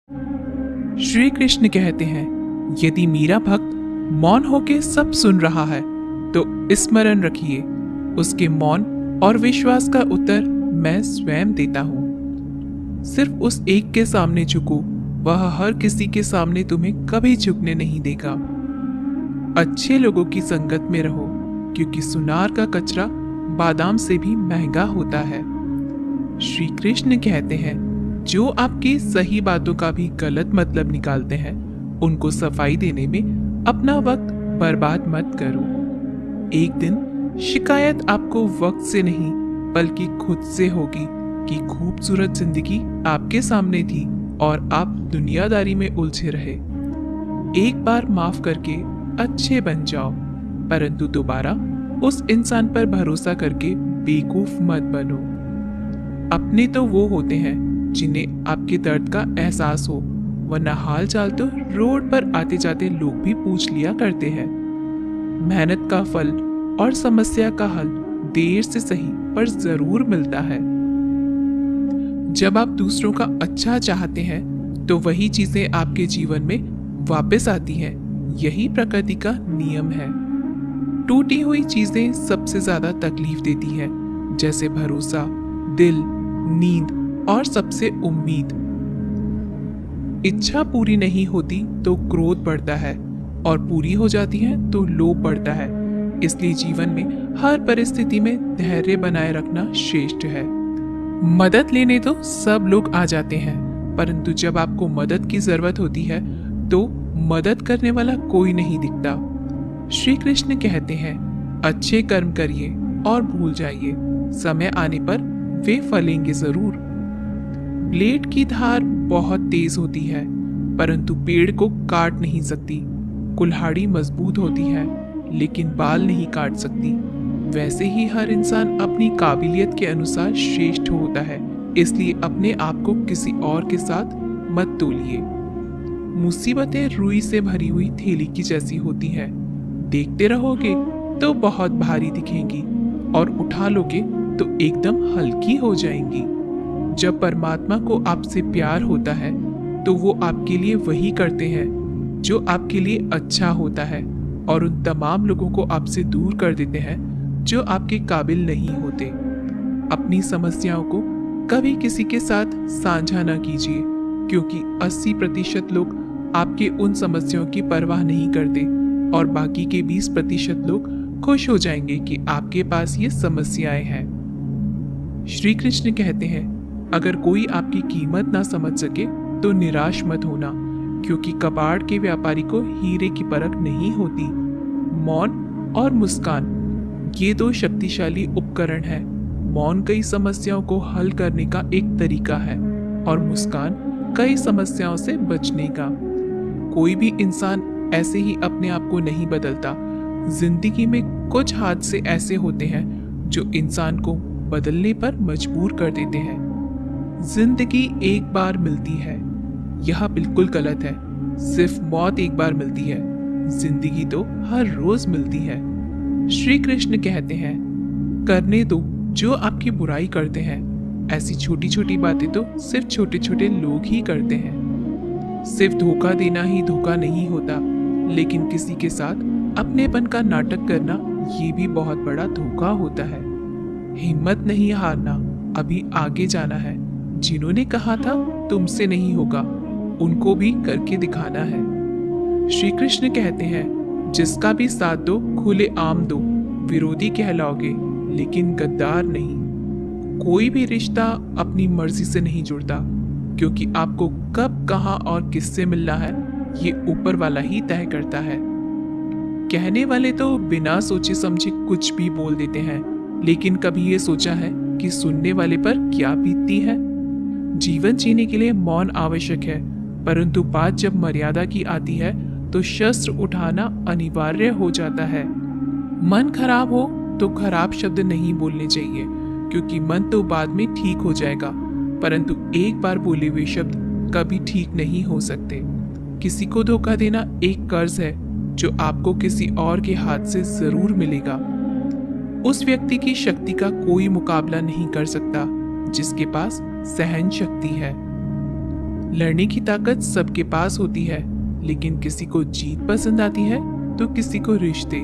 श्री कृष्ण कहते हैं, यदि मेरा भक्त मौन होके सब सुन रहा है तो स्मरण रखिए, उसके मौन और विश्वास का उत्तर मैं स्वयं देता हूँ। सिर्फ उस एक के सामने झुको, वह हर किसी के सामने तुम्हें कभी झुकने नहीं देगा। अच्छे लोगों की संगत में रहो, क्योंकि सुनार का कचरा बादाम से भी महंगा होता है। श्री कृष्ण कहते हैं, जो आपकी सही बातों का भी गलत मतलब निकालते हैं, उनको सफाई देने में अपना वक्त बर्बाद मत करो। एक दिन शिकायत आपको वक्त से नहीं बल्कि खुद से होगी कि खूबसूरत जिंदगी आपके सामने थी और आप दुनियादारी में उलझे रहे। एक बार माफ करके अच्छे बन जाओ, परंतु दोबारा उस इंसान पर भरोसा करके बेवकूफ मत बनो। अपने तो वो होते हैं जिन्हें आपके दर्द का एहसास हो, वरना हाल चाल तो रोड पर आते जाते लोग भी पूछ लिया करते हैं। मेहनत का फल और समस्या का हल देर से सही पर जरूर मिलता है। जब आप दूसरों का अच्छा चाहते हैं तो वही चीजें आपके जीवन में वापस आती हैं। यही प्रकृति का नियम है। टूटी हुई चीजें सबसे ज्यादा तकलीफ देती हैं, जैसे भरोसा, दिल, नींद और सबसे उम्मीद। इच्छा पूरी नहीं होती तो क्रोध बढ़ता है, और पूरी हो जाती है तो लोभ बढ़ता है। इसलिए जीवन में हर परिस्थिति में धैर्य बनाए रखना श्रेष्ठ है। मदद लेने तो सब लोग आ जाते हैं, परंतु जब आपको मदद की जरूरत होती है तो मदद करने वाला कोई नहीं दिखता। श्री कृष्ण कहते हैं, अच्छे कर्म करिए और भूल जाइए, समय आने पर वे फलेंगे जरूर। ब्लेड की धार बहुत तेज होती है, परंतु पेड़ को काट नहीं सकती। कुल्हाड़ी मजबूत होती है, लेकिन बाल नहीं काट सकती। वैसे ही हर इंसान अपनी काबिलियत के अनुसार श्रेष्ठ होता है, इसलिए अपने आप को किसी और के साथ मत तोलिए। मुसीबतें रुई से भरी हुई थैली की जैसी होती हैं। देखते रहोगे तो बहुत भारी दिखेंगी, और उठा लोगे तो एकदम हल्की हो जाएंगी। जब परमात्मा को आपसे प्यार होता है तो वो आपके लिए वही करते हैं जो आपके लिए अच्छा होता है, और उन तमाम लोगों को आपसे दूर कर देते हैं जो आपके काबिल नहीं होते। अपनी समस्याओं को कभी किसी के साथ साझा ना कीजिए, क्योंकि 80% लोग आपके उन समस्याओं की परवाह नहीं करते, और बाकी के 20% लोग खुश हो जाएंगे कि आपके पास ये समस्याएं हैं। श्री कृष्ण कहते हैं, अगर कोई आपकी कीमत ना समझ सके तो निराश मत होना, क्योंकि कबाड़ के व्यापारी को हीरे की परख नहीं होती। मौन और मुस्कान, ये दो शक्तिशाली उपकरण हैं। मौन कई समस्याओं को हल करने का एक तरीका है, और मुस्कान कई समस्याओं से बचने का। कोई भी इंसान ऐसे ही अपने आप को नहीं बदलता। जिंदगी में कुछ हादसे ऐसे होते हैं जो इंसान को बदलने पर मजबूर कर देते हैं। जिंदगी एक बार मिलती है, यह बिल्कुल गलत है। सिर्फ मौत एक बार मिलती है, जिंदगी तो हर रोज मिलती है। श्री कृष्ण कहते हैं, करने दो जो आपकी बुराई करते हैं। ऐसी छोटी छोटी बातें तो सिर्फ छोटे छोटे लोग ही करते हैं। सिर्फ धोखा देना ही धोखा नहीं होता, लेकिन किसी के साथ अपनेपन का नाटक करना ये भी बहुत बड़ा धोखा होता है। हिम्मत नहीं हारना, अभी आगे जाना है। जिन्होंने कहा था तुमसे नहीं होगा, उनको भी करके दिखाना है। श्री कृष्ण कहते हैं, जिसका भी साथ दो खुले आम दो, विरोधी कहलाओगे लेकिन गद्दार नहीं। कोई भी रिश्ता अपनी मर्जी से नहीं जुड़ता, क्योंकि आपको कब, कहां और किससे मिलना है ये ऊपर वाला ही तय करता है। कहने वाले तो बिना सोचे समझे कुछ भी बोल देते हैं, लेकिन कभी ये सोचा है कि सुनने वाले पर क्या बीतती है। जीवन जीने के लिए मौन आवश्यक है, परंतु बात जब मर्यादा की आती है तो शस्त्र उठाना अनिवार्य हो जाता है। मन खराब हो तो खराब शब्द नहीं बोलने चाहिए, क्योंकि मन तो बाद में ठीक हो जाएगा, परंतु एक बार बोले हुए शब्द कभी ठीक नहीं हो सकते। किसी को धोखा देना एक कर्ज है जो आपको किसी और के हाथ से जरूर मिलेगा। उस व्यक्ति की शक्ति का कोई मुकाबला नहीं कर सकता जिसके पास सहन शक्ति है। लड़ने की ताकत सबके पास होती है, लेकिन किसी को जीत पसंद आती है तो किसी को रिश्ते।